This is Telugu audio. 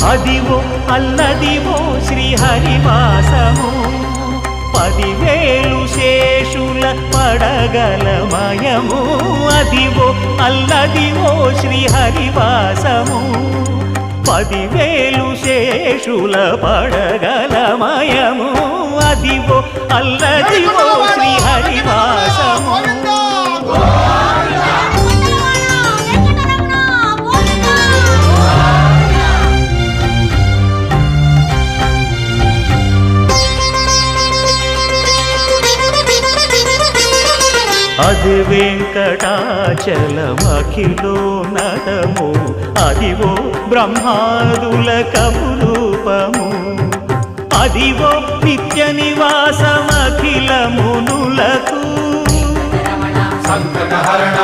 అదివో అల్లదివో శ్రీహరివాసము 10,000 శేషుల పడగలమయము అదివో అల్లదివో శ్రీహరివాసము 10,000 శేషుల పడగలమయము అదివో అల్లదివో శ్రీహరివాసము అది వెంకటాచలమఖిలోన్నతము అదివో బ్రహ్మాదుల కపురూపము అదివో నిత్య నివాసమఖిల మునులకు సంకటహరణ